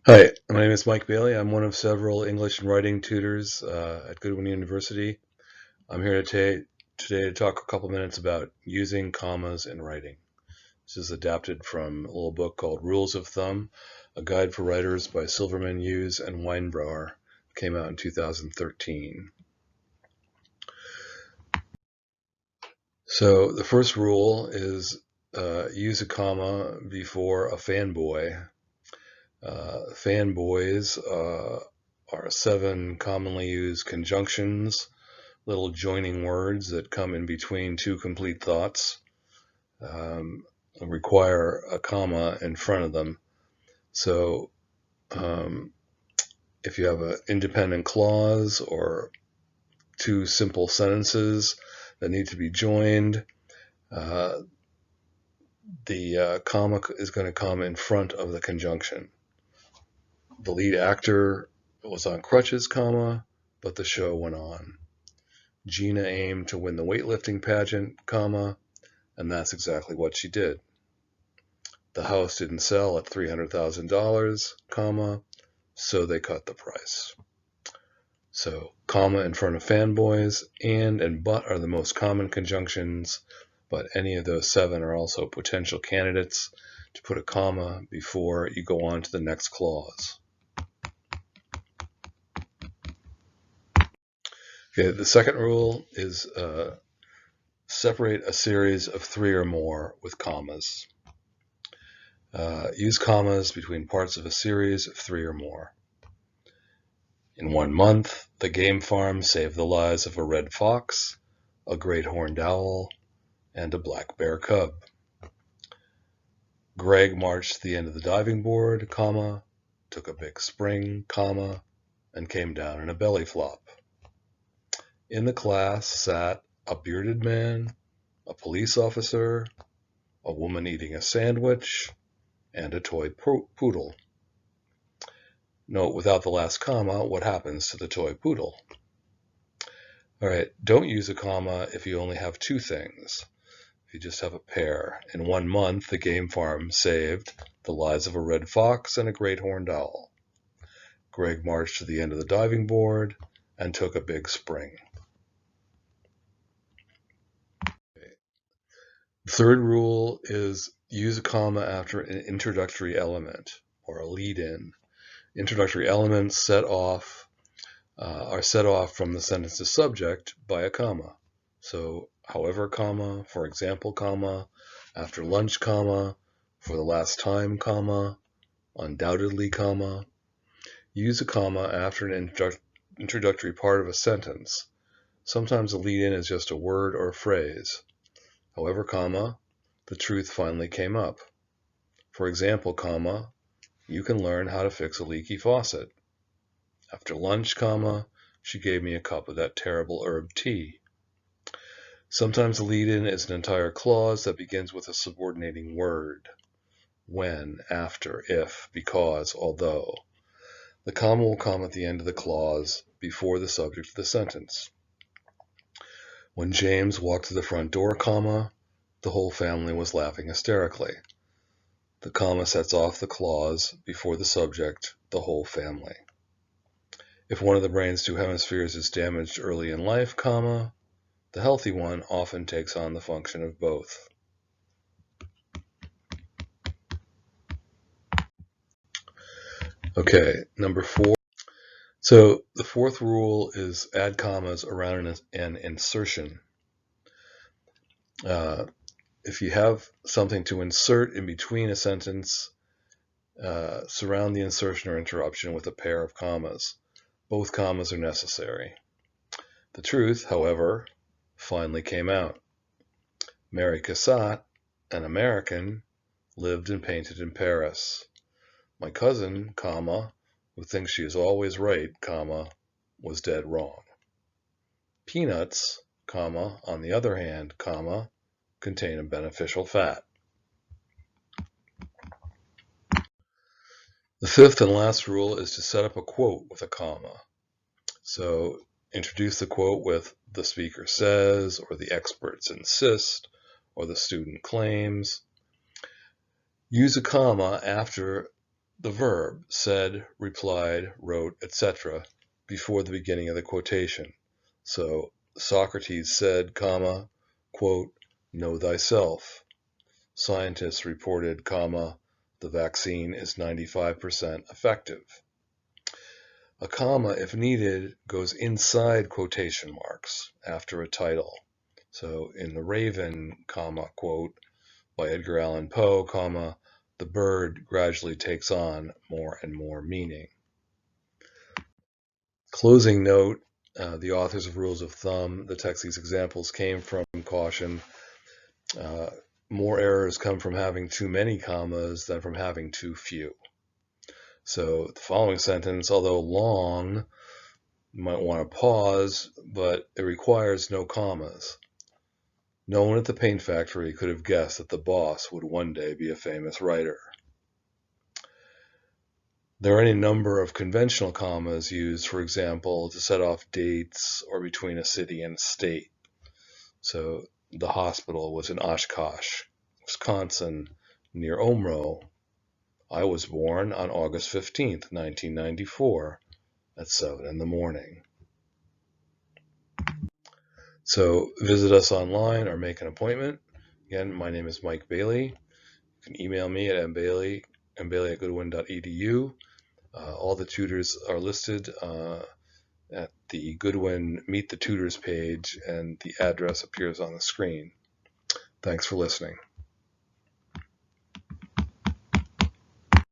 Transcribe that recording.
Hi, my name is Mike Bailey. I'm one of several English and writing tutors at Goodwin University. I'm here today to talk a couple minutes about using commas in writing. This is adapted from a little book called Rules of Thumb, a guide for writers by Silverman, Hughes, and Weinbrower. It came out in 2013. So the first rule is use a comma before a fanboy. Fanboys are 7 commonly used conjunctions, little joining words that come in between two complete thoughts, um, require a comma in front of them. So um, if you have an independent clause or two simple sentences that need to be joined, uh, the comma is going to come in front of the conjunction. The lead actor was on crutches, comma, but the show went on. Gina aimed to win the weightlifting pageant, comma, and that's exactly what she did. The house didn't sell at $300,000, comma, so they cut the price. So, comma in front of fanboys and but are the most common conjunctions, but any of those 7 are also potential candidates to put a comma before you go on to the next clause. Okay, the second rule is separate a series of 3 or more with commas. Use commas between parts of a series of 3 or more. In 1 month, the game farm saved the lives of a red fox, a great horned owl, and a black bear cub. Greg marched to the end of the diving board, comma, took a big spring, comma, and came down in a belly flop. In the class sat a bearded man, a police officer, a woman eating a sandwich, and a toy poodle. Note without the last comma what happens to the toy poodle. All right, don't use a comma if you only have 2 things. If you just have a pair. In 1 month, the game farm saved the lives of a red fox and a great horned owl. Greg marched to the end of the diving board and took a big spring. The third rule is use a comma after an introductory element or a lead-in. Introductory elements are set off from the sentence's subject by a comma. So, however, comma, for example, comma, after lunch, comma, for the last time, comma, undoubtedly, comma. Use a comma after an introductory part of a sentence. Sometimes a lead-in is just a word or a phrase. However, comma, the truth finally came up. For example, comma, you can learn how to fix a leaky faucet. After lunch, comma, she gave me a cup of that terrible herb tea. Sometimes a lead-in is an entire clause that begins with a subordinating word. When, after, if, because, although. The comma will come at the end of the clause before the subject of the sentence. When James walked to the front door, comma, the whole family was laughing hysterically. The comma sets off the clause before the subject, the whole family. If one of the brain's 2 hemispheres is damaged early in life, comma, the healthy one often takes on the function of both. Okay, number 4. So the fourth rule is add commas around an insertion. If you have something to insert in between a sentence, surround the insertion or interruption with a pair of commas. Both commas are necessary. The truth, however, finally came out. Mary Cassatt, an American, lived and painted in Paris. My cousin, comma, who thinks she is always right, comma, was dead wrong. Peanuts, comma, on the other hand, comma, contain a beneficial fat. The fifth and last rule is to set up a quote with a comma. So introduce the quote with the speaker says, or the experts insist, or the student claims. Use a comma after the verb said, replied, wrote, etc. before the beginning of the quotation. So Socrates said, comma, quote, know thyself. Scientists reported, comma, the vaccine is 95% effective. A comma, if needed, goes inside quotation marks after a title. So in The Raven, comma, quote, by Edgar Allan Poe, comma, the bird gradually takes on more and more meaning. Closing note, the authors of Rules of Thumb, the text these examples came from, caution, more errors come from having too many commas than from having too few. So the following sentence, although long, you might want to pause, but it requires no commas. No one at the paint factory could have guessed that the boss would one day be a famous writer. There are any number of conventional commas used, for example, to set off dates or between a city and a state. So the hospital was in Oshkosh, Wisconsin, near Omro. I was born on August 15th, 1994, at 7 in the morning. So visit us online or make an appointment. Again, my name is Mike Bailey. You can email me at mbailey@goodwin.edu. All the tutors are listed at the Goodwin Meet the Tutors page, and the address appears on the screen. Thanks for listening.